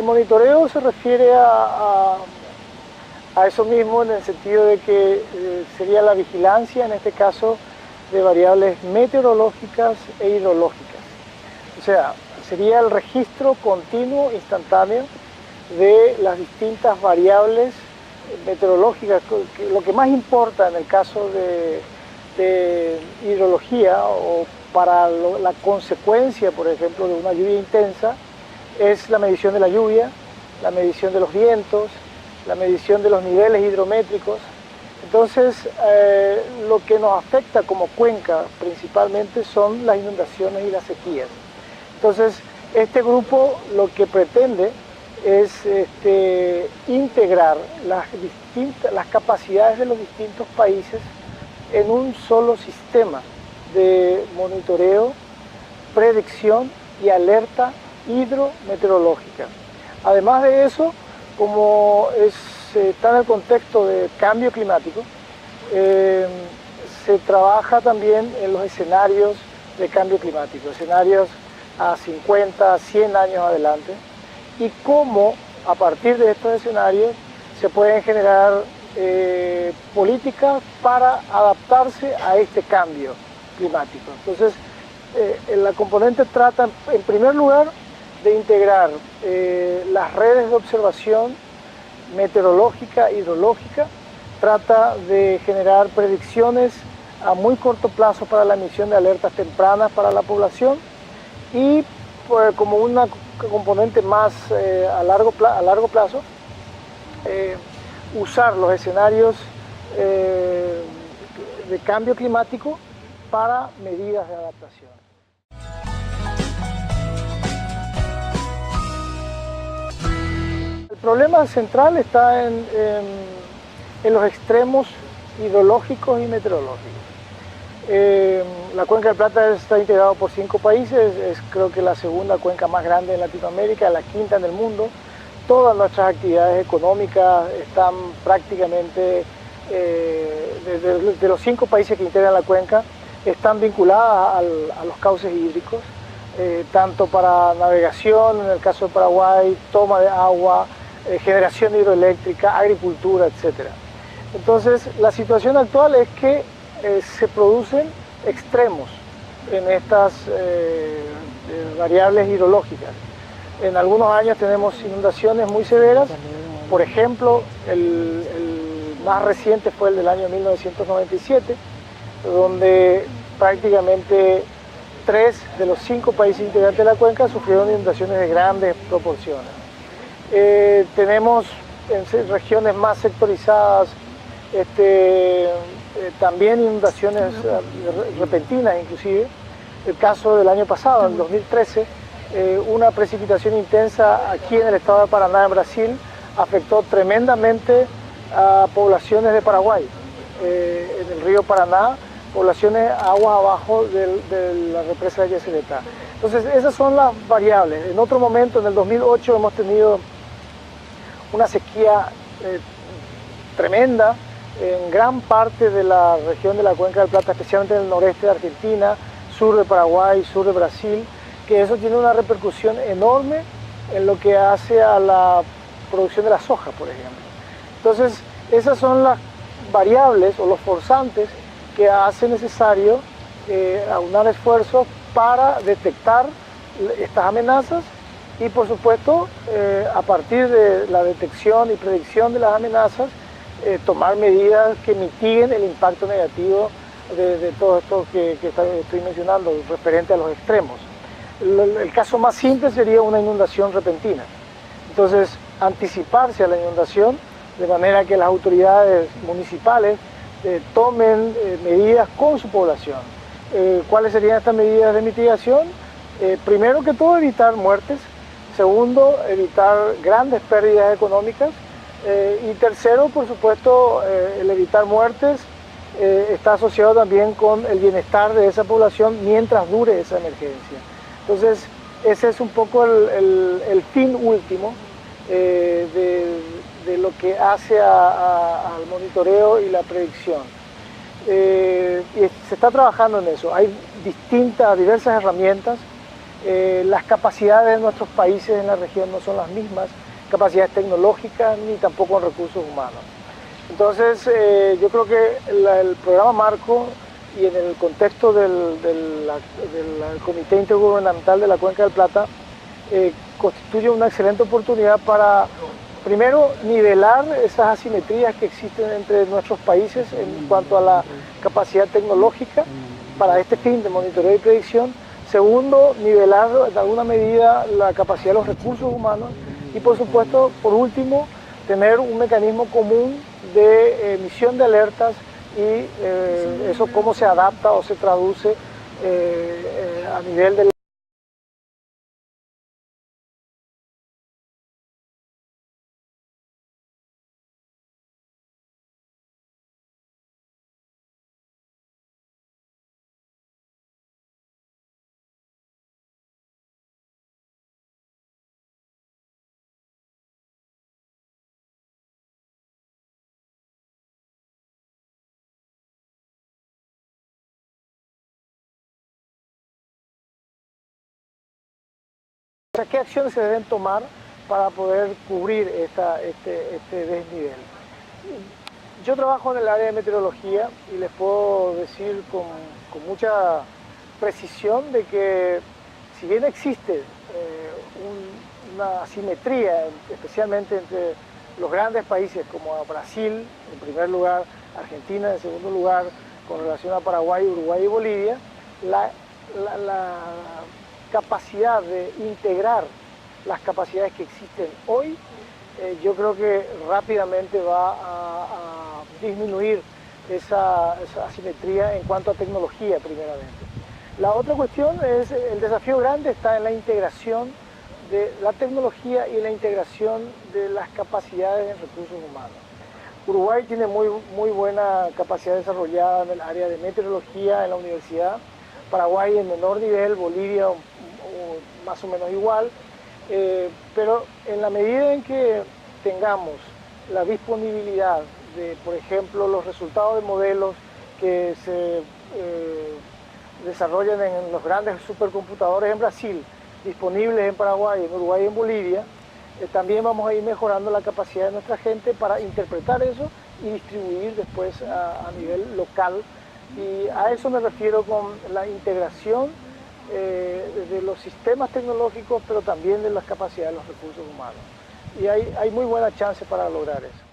monitoreo se refiere a eso mismo, en el sentido de que sería la vigilancia, en este caso, de variables meteorológicas e hidrológicas. O sea, sería el registro continuo, instantáneo, de las distintas variables meteorológicas. Lo que más importa en el caso de hidrología o para la consecuencia, por ejemplo, de una lluvia intensa, es la medición de la lluvia, la medición de los vientos, la medición de los niveles hidrométricos. Entonces, lo que nos afecta como cuenca principalmente son las inundaciones y las sequías. Entonces, este grupo lo que pretende es integrar las capacidades de los distintos países en un solo sistema de monitoreo, predicción y alerta hidrometeorológica. Además de eso, como está en el contexto de cambio climático, se trabaja también en los escenarios de cambio climático, escenarios a 50, 100 años adelante, y cómo a partir de estos escenarios se pueden generar políticas para adaptarse a este cambio climático. Entonces, la componente trata en primer lugar de integrar las redes de observación meteorológica, hidrológica, trata de generar predicciones a muy corto plazo para la emisión de alertas tempranas para la población y pues, como una componente más a largo plazo, usar los escenarios de cambio climático para medidas de adaptación. El problema central está en los extremos hidrológicos y meteorológicos. La Cuenca del Plata está integrada por 5 países, es creo que la segunda cuenca más grande en Latinoamérica, la quinta en el mundo. Todas nuestras actividades económicas están prácticamente, de los 5 países que integran la cuenca, están vinculadas a los cauces hídricos, tanto para navegación, en el caso de Paraguay, toma de agua, generación hidroeléctrica, agricultura, etc. Entonces, la situación actual es que se producen extremos en estas variables hidrológicas. En algunos años tenemos inundaciones muy severas, por ejemplo, el más reciente fue el del año 1997, donde prácticamente 3 de los 5 países integrantes de la cuenca sufrieron inundaciones de grandes proporciones. Tenemos en regiones más sectorizadas también inundaciones repentinas inclusive. El caso del año pasado, en 2013, una precipitación intensa aquí en el estado de Paraná, en Brasil, afectó tremendamente a poblaciones de Paraguay. En el río Paraná, poblaciones aguas abajo de la represa de Yacyretá. Entonces, esas son las variables. En otro momento, en el 2008, hemos tenido una sequía tremenda en gran parte de la región de la Cuenca del Plata, especialmente en el noreste de Argentina, sur de Paraguay, sur de Brasil, que eso tiene una repercusión enorme en lo que hace a la producción de la soja, por ejemplo. Entonces, esas son las variables o los forzantes que hace necesario aunar esfuerzos para detectar estas amenazas y, por supuesto, a partir de la detección y predicción de las amenazas, tomar medidas que mitiguen el impacto negativo de todo esto que estoy mencionando, referente a los extremos. El caso más simple sería una inundación repentina. Entonces, anticiparse a la inundación de manera que las autoridades municipales tomen medidas con su población. ¿Cuáles serían estas medidas de mitigación? Primero que todo, evitar muertes. Segundo, evitar grandes pérdidas económicas. Y tercero, por supuesto, el evitar muertes está asociado también con el bienestar de esa población mientras dure esa emergencia. Entonces, ese es un poco el fin último de lo que hace al monitoreo y la predicción. Y se está trabajando en eso. Hay diversas herramientas Las capacidades de nuestros países en la región no son las mismas, capacidades tecnológicas ni tampoco en recursos humanos. Entonces, yo creo que el programa Marco y en el contexto del Comité Intergubernamental de la Cuenca del Plata constituye una excelente oportunidad para, primero, nivelar esas asimetrías que existen entre nuestros países en cuanto a la capacidad tecnológica para este fin de monitoreo y predicción. Segundo, nivelar en alguna medida la capacidad de los recursos humanos. Y por supuesto, por último, tener un mecanismo común de emisión de alertas y eso cómo se adapta o se traduce a nivel de ¿qué acciones se deben tomar para poder cubrir este desnivel? Yo trabajo en el área de meteorología y les puedo decir con mucha precisión de que si bien existe una asimetría, especialmente entre los grandes países como Brasil, en primer lugar, Argentina en segundo lugar, con relación a Paraguay, Uruguay y Bolivia, la capacidad de integrar las capacidades que existen hoy, yo creo que rápidamente va a disminuir esa asimetría en cuanto a tecnología primeramente. La otra cuestión es, el desafío grande está en la integración de la tecnología y la integración de las capacidades en recursos humanos. Uruguay tiene muy buena capacidad desarrollada en el área de meteorología en la universidad, Paraguay en menor nivel, Bolivia más o menos igual, pero en la medida en que tengamos la disponibilidad de, por ejemplo, los resultados de modelos que se desarrollan en los grandes supercomputadores en Brasil, disponibles en Paraguay, en Uruguay y en Bolivia, también vamos a ir mejorando la capacidad de nuestra gente para interpretar eso y distribuir después a nivel local. Y a eso me refiero con la integración de los sistemas tecnológicos, pero también de las capacidades de los recursos humanos. Y hay muy buena chance para lograr eso.